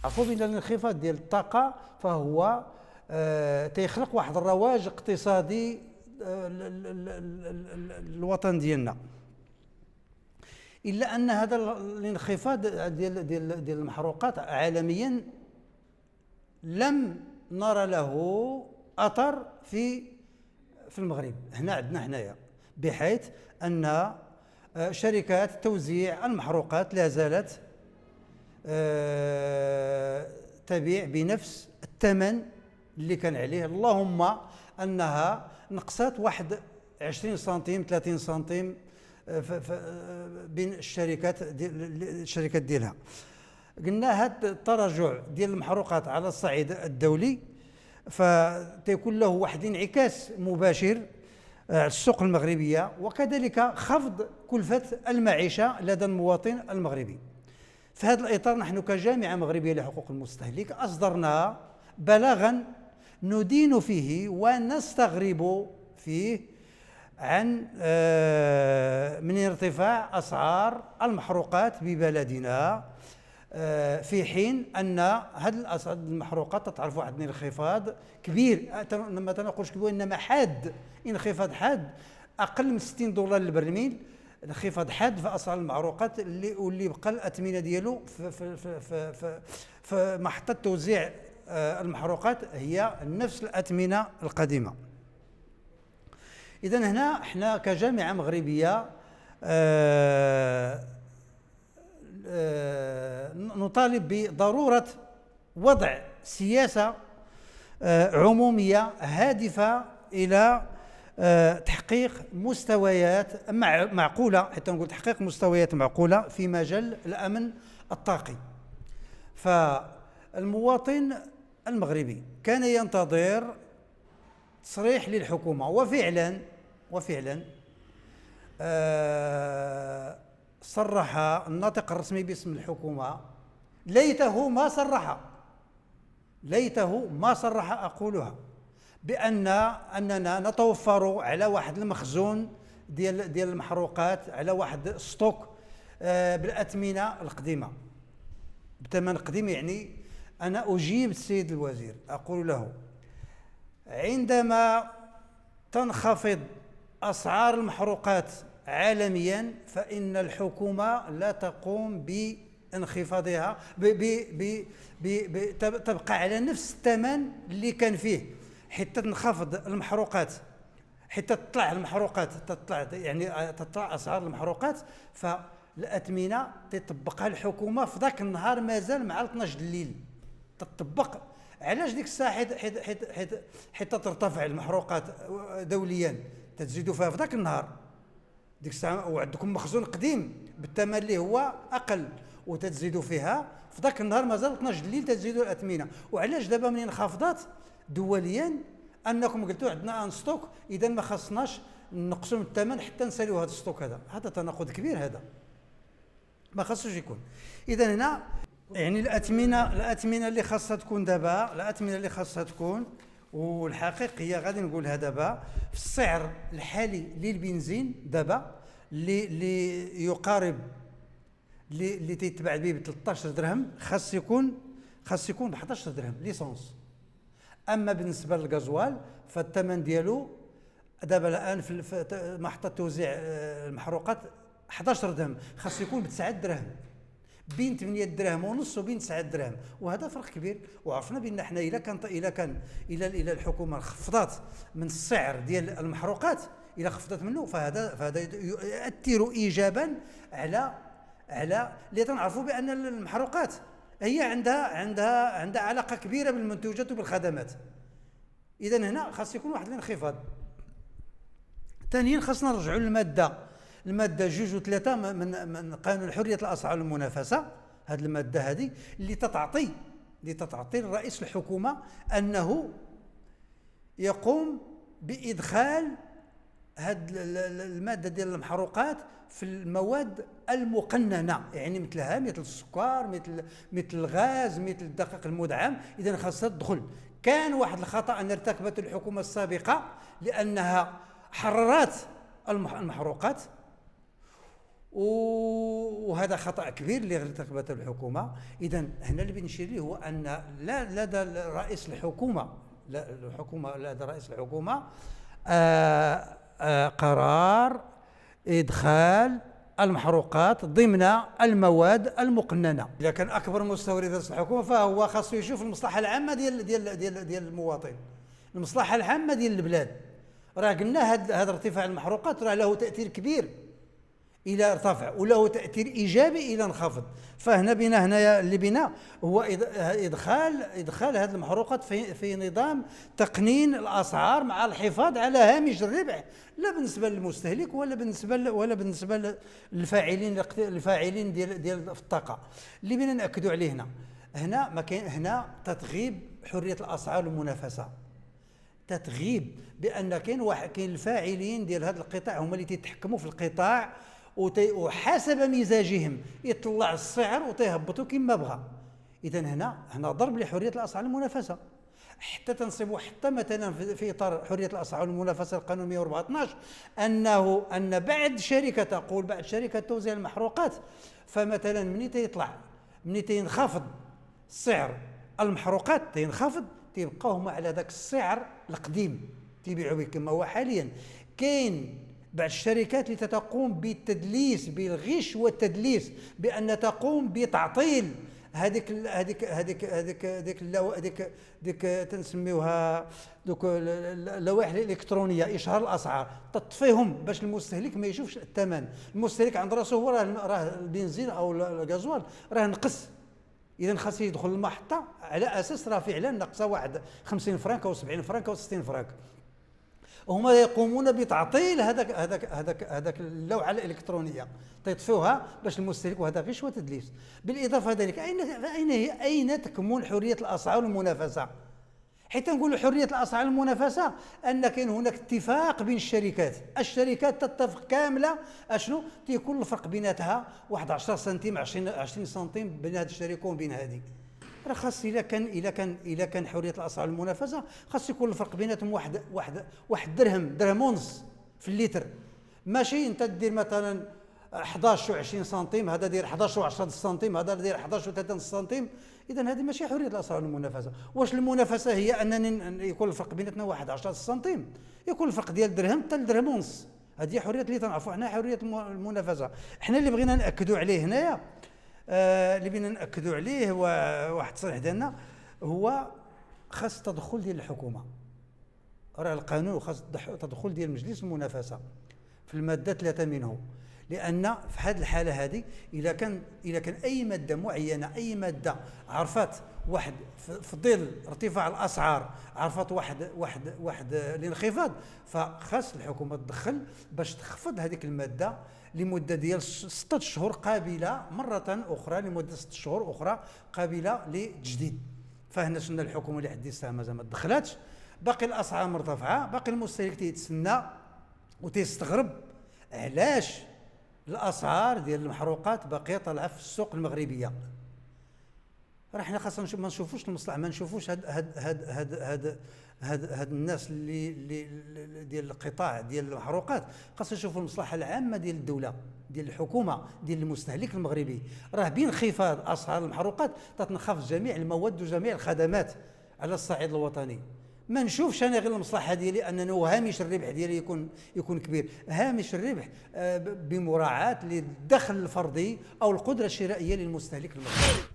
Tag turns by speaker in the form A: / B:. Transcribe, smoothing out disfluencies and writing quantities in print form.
A: عرفوا بان الانخفاض ديال الطاقه فهو تيخلق واحد الرواج اقتصادي الوطن ديالنا، الا ان هذا الانخفاض ديال المحروقات عالميا لم نرى له اثر في المغرب هنا عندنا حنايا، بحيث ان شركات توزيع المحروقات لا زالت تبيع بنفس الثمن اللي كان عليه، اللهم انها نقصت واحد 20 سنتيم 30 سنتيم بين الشركات ديالها. قلنا هذا التراجع ديال المحروقات على الصعيد الدولي فتكون له واحد انعكاس مباشر على السوق المغربيه، وكذلك خفض كلفه المعيشه لدى المواطن المغربي. في هذا الإطار نحن كجامعة مغربية لحقوق المستهلك أصدرنا بلاغا ندين فيه ونستغرب فيه عن من ارتفاع أسعار المحروقات ببلدنا، في حين أن هذه الأسعار المحروقات تتعرف واحد الانخفاض كبير، ما تنقولش كبير إنما حاد، انخفاض حاد أقل من $60 للبرميل، انخفاض حاد في اسعار المحروقات واللي بقى الاثمنه ديالو في محطه توزيع المحروقات هي نفس الاثمنه القديمه. اذا هنا احنا كجامعه مغربيه نطالب بضروره وضع سياسه عموميه هادفه الى تحقيق مستويات معقولة، حتى نقول تحقيق مستويات معقولة في مجال الأمن الطاقي. فالمواطن المغربي كان ينتظر تصريح للحكومة، وفعلا صرح الناطق الرسمي باسم الحكومة، ليته ما صرح أقولها، بأننا نتوفر على واحد المخزون ديال المحروقات، على واحد ستوك بالأثمنة القديمة بثمن قديم. يعني أنا أجيب السيد الوزير أقول له عندما تنخفض أسعار المحروقات عالميا فإن الحكومة لا تقوم بانخفاضها، تبقى على نفس الثمن اللي كان فيه، حتى تنخفض المحروقات، حتى تطلع المحروقات، تطلع اسعار المحروقات، فالاثمنه تطبقها الحكومه في ذاك النهار مازال مع 12 الليل تطبق. علاش ديك الساعه؟ حيت ترتفع المحروقات دوليا تزيدوا فيها في ذاك النهار ديك الساعه، وعندكم مخزون قديم بالثمن اللي هو اقل وتزيدوا فيها في ذاك النهار مازال 12 الليل تزيدوا الاثمنه. وعلاش دابا منين خافضات دوليا انكم قلتوا عندنا ان ستوك، اذا ما خصناش نقصوا من الثمن حتى نساليو هذا الستوك؟ هذا تناقض كبير، هذا ما خصوش يكون. اذا هنا يعني الاثمنه اللي خاصها تكون دابا، الاثمنه اللي خاصها تكون، والحقيقيه غادي نقولها دابا، في السعر الحالي للبنزين دابا اللي يقارب اللي تيتباع به ب 13 درهم، خاص يكون ب 11 درهم ليسونس. اما بالنسبه للغازوال فالثمن ديالو دابا الان في محطه توزيع المحروقات 11 درهم، خاص يكون ب 9 دراهم، بين 8 دراهم ونص وبين 9 دراهم، وهذا فرق كبير. وعرفنا بان احنا الى الحكومه خفضت من السعر ديال المحروقات، الى خفضت منه، فهذا يؤثر ايجابا على اللي تنعرفوا بان المحروقات هي عندها علاقه كبيره بالمنتوجات وبالخدمات. اذا هنا خاص يكون واحد الانخفاض. ثانيا خاصنا نرجعوا الماده 2 و3 من قانون حريه الاسعار والمنافسه، هذه الماده هذه اللي تعطي الرئيس الحكومه انه يقوم بادخال هذه الماده ديال المحروقات في المواد المقننه، يعني مثل السكر، مثل الغاز، مثل الدقيق المدعم. اذا خاصها تدخل. كان واحد الخطا ان ارتكبته الحكومه السابقه، لانها حررت المحروقات وهذا خطأ كبير اللي ارتكبته الحكومة. إذا هنا اللي بنشير ليه هو أن لا لدى رئيس الحكومة، لا الحكومة لدى رئيس الحكومة قرار إدخال المحروقات ضمن المواد المقننة. إذا كان أكبر مستورد رئيس الحكومة فهو خاصه يشوف المصلحة العامة ديال المواطن، المصلحة العامة ديال البلاد. راه قلنا هذا ارتفاع المحروقات راه له تأثير كبير الى ارتفع وله تاثير ايجابي الى انخفض. فهنا بنا هنايا اللي بنا هو ادخال هذه المحروقات في نظام تقنين الاسعار مع الحفاظ على هامش الربح، لا بالنسبه للمستهلك ولا بالنسبه للفاعلين ديال الطاقه. اللي بنا ناكدوا عليه هنا ما كاين هنا تتغيب حريه الاسعار والمنافسه، تتغيب بان كاين الفاعلين ديال هذا القطاع هما اللي تيتحكموا في القطاع وحسب مزاجهم يطلع السعر وتيهبطوا كما بغى. اذا هنا ضرب لحريه الاسعار والمنافسه، حتى تنصبوا حتى مثلا في اطار حريه الاسعار والمنافسه القانون 114 ان بعد شركه توزيع المحروقات، فمثلا مني تينخفض سعر المحروقات تيبقاو هما على ذاك السعر القديم تيبيعوا به كما هو حاليا. كاين بعض الشركات اللي تقوم بالتدليس، بالغش والتدليس، بان تقوم بتعطيل هذيك تنسميوها دوك اللوائح الالكترونيه اشهار الاسعار، تطفيهم باش المستهلك ما يشوفش الثمن. المستهلك عند راسه هو راه البنزين او الغازوال راه نقص، اذا خاص يدخل المحطه على اساس راه فعلا ناقصه واحد 50 فرنك او 70 فرنك او 60 فرنك. هما يقومون بتعطيل هذاك اللوحه الالكترونيه، تيطفوها باش المستهلك، وهذا غش وتدليس. بالاضافه الى ذلك اين تكمن حريه الاسعار والمنافسه؟ حتى نقولوا حريه الاسعار والمنافسه ان كاين هناك اتفاق بين الشركات تتفق كامله اشنو تيكون الفرق بيناتها، واحد 10 سنتيم 20 سنتيم بين هذه الشركه وبين هذه. راه خاص اذا كان حريه الاسعار والمنافسه خاص يكون الفرق بيناتهم واحد درهم ونص في اللتر. ماشي انت دير مثلا 11 و20 سنتيم، هذا داير 11 و10 سنتيم، هذا داير 11 و3 سنتيم. اذا هذه ماشي حريه الاسعار والمنافسه. واش المنافسه هي انني يكون الفرق بيناتنا واحد 10 سنتيم، يكون الفرق ديال درهم حتى لدرهم ونص؟ هذه حريه اللي تنعرفوا حنا حريه المنافسه. حنا اللي بغينا ناكدوا عليه هنايا اللي بينا ناكدوا عليه هو واحد التصريح ديالنا، هو خاص التدخل ديال الحكومه. راه القانون خاص التدخل ديال مجلس المنافسه في الماده 3 منه، لان في هذه الحاله هذه اذا كان اي ماده معينه، اي ماده عرفت واحد في ظل ارتفاع الاسعار عرفت واحد الانخفاض، فخاص الحكومه تدخل باش تخفض هذيك الماده لمده ديال 6 شهور قابله مره اخرى، لمده 6 شهور اخرى قابله للتجديد. فهنا شفنا الحكومه اللي حد الساعه مازال ما دخلاتش، باقي الاسعار مرتفعه، باقي المستهلك تيتسنى وتيستغرب علاش الاسعار ديال المحروقات باقيه طالعه في السوق المغربيه. راه حنا خاصنا ما نشوفوش المصلحه، ما نشوفوش هاد الناس اللي ديال القطاع ديال المحروقات، خاصنا نشوفوا المصلحه العامه ديال الدوله، ديال الحكومه، ديال المستهلك المغربي. راه بانخفاض اسعار المحروقات تتنخفض جميع المواد وجميع الخدمات على الصعيد الوطني. ما نشوفش انا غير المصلحه ديالي انه هامش الربح ديالي يكون كبير. هامش الربح بمراعاه للدخل الفردي او القدره الشرائيه للمستهلك المغربي.